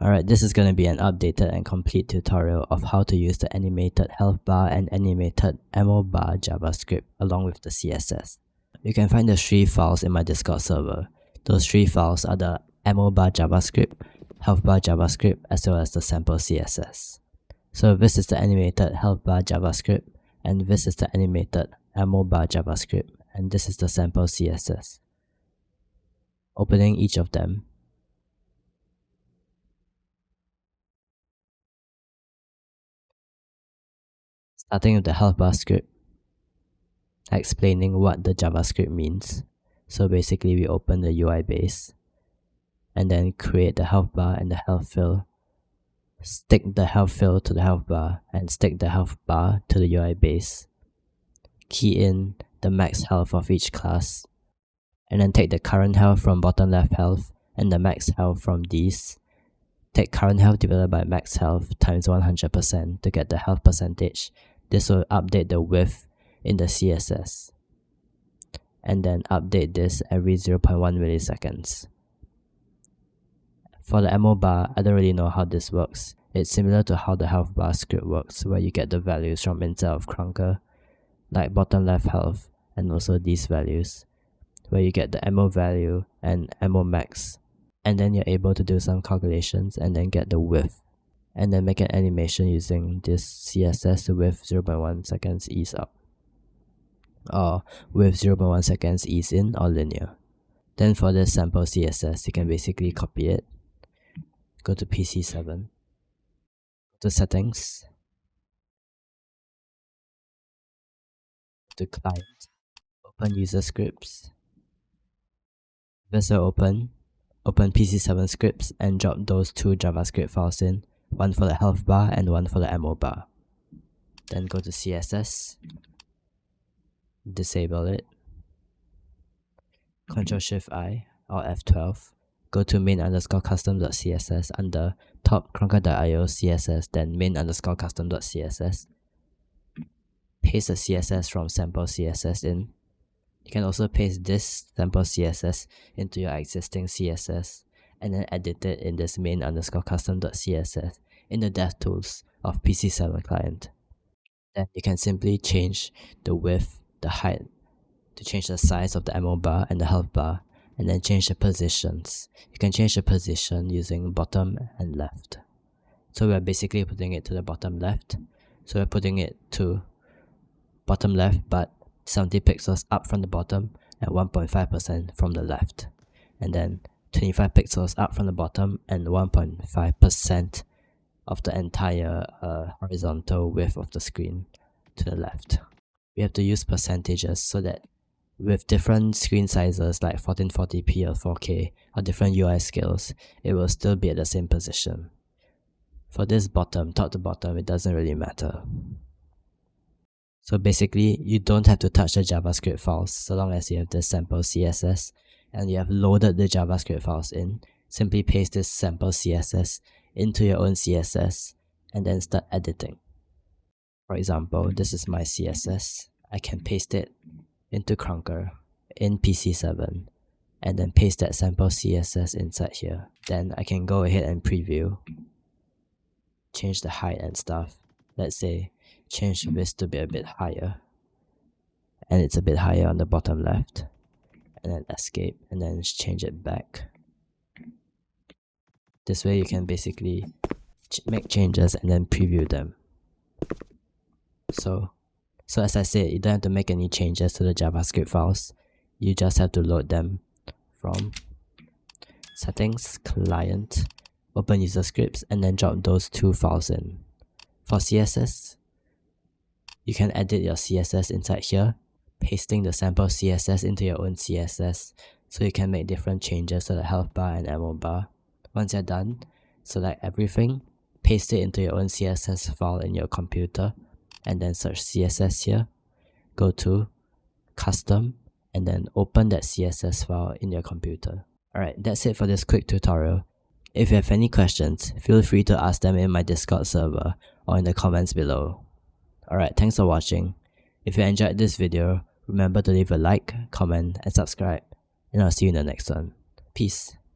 Alright, this is going to be an updated and complete tutorial of how to use the animated Healthbar and animated Ammobar JavaScript along with the CSS. You can find the 3 files in my Discord server. Those 3 files are the Ammobar JavaScript, Healthbar JavaScript, as well as the sample CSS. So this is the animated Healthbar JavaScript, and this is the animated Ammobar JavaScript, and this is the sample CSS. Opening each of them. Starting with the Healthbar script, explaining what the JavaScript means. So basically we open the UI base and then create the Healthbar and the health fill. Stick the health fill to the Healthbar and stick the Healthbar to the UI base. Key in the max health of each class and then take the current health from bottom left health and the max health from these. Take current health divided by max health times 100% to get the health percentage. This will update the width in the CSS. And then update this every 0.1 milliseconds. For the Ammobar, I don't really know how this works. It's similar to how the Healthbar script works, where you get the values from inside of Crunker, like bottom left health, and also these values, where you get the ammo value and ammo max. And then you're able to do some calculations and then get the width. And then make an animation using this CSS with 0.1 seconds ease up, or with 0.1 seconds ease in, or linear. Then for this sample CSS, you can basically copy it, go to PC7, go to settings, to client, open user scripts, visual open PC7 scripts and drop those 2 JavaScript files in, one for the Healthbar and one for the Ammobar. Then go to CSS, disable it, Ctrl+Shift+I or F12, go to main_custom.css under top crunker.io CSS, then main_custom.css. Paste the CSS from sample CSS in. You can also paste this sample CSS into your existing CSS and then edit it in this main_custom.css in the DevTools of PC7 client. Then you can simply change the width, the height, to change the size of the Ammobar and the Healthbar, and then change the positions. You can change the position using bottom and left. So we're basically putting it to the bottom left. So we're putting it to bottom left, but 70 pixels up from the bottom and 1.5% from the left. And then 25 pixels up from the bottom and 1.5% of the entire horizontal width of the screen to the left. We have to use percentages so that with different screen sizes like 1440p or 4K or different UI scales, it will still be at the same position. For this bottom, top to bottom, it doesn't really matter. So basically, you don't have to touch the JavaScript files so long as you have this sample CSS and you have loaded the JavaScript files in. Simply paste this sample CSS into your own CSS and then start editing. For example, this is my CSS. I can paste it into Crunker in PC7 and then paste that sample CSS inside here. Then I can go ahead and preview, change the height and stuff. Let's say change this to be a bit higher, and it's a bit higher on the bottom left, and then escape and then change it back. This way you can basically make changes and then preview them. So as I said, you don't have to make any changes to the JavaScript files. You just have to load them from settings, client, open user scripts, and then drop those 2 files in. For CSS, you can edit your CSS inside here, pasting the sample CSS into your own CSS so you can make different changes to the Healthbar and Ammobar. Once you're done, select everything, paste it into your own CSS file in your computer, and then search CSS here, go to custom, and then open that CSS file in your computer. Alright, that's it for this quick tutorial. If you have any questions, feel free to ask them in my Discord server or in the comments below. Alright, thanks for watching. If you enjoyed this video, remember to leave a like, comment, and subscribe. And I'll see you in the next one. Peace.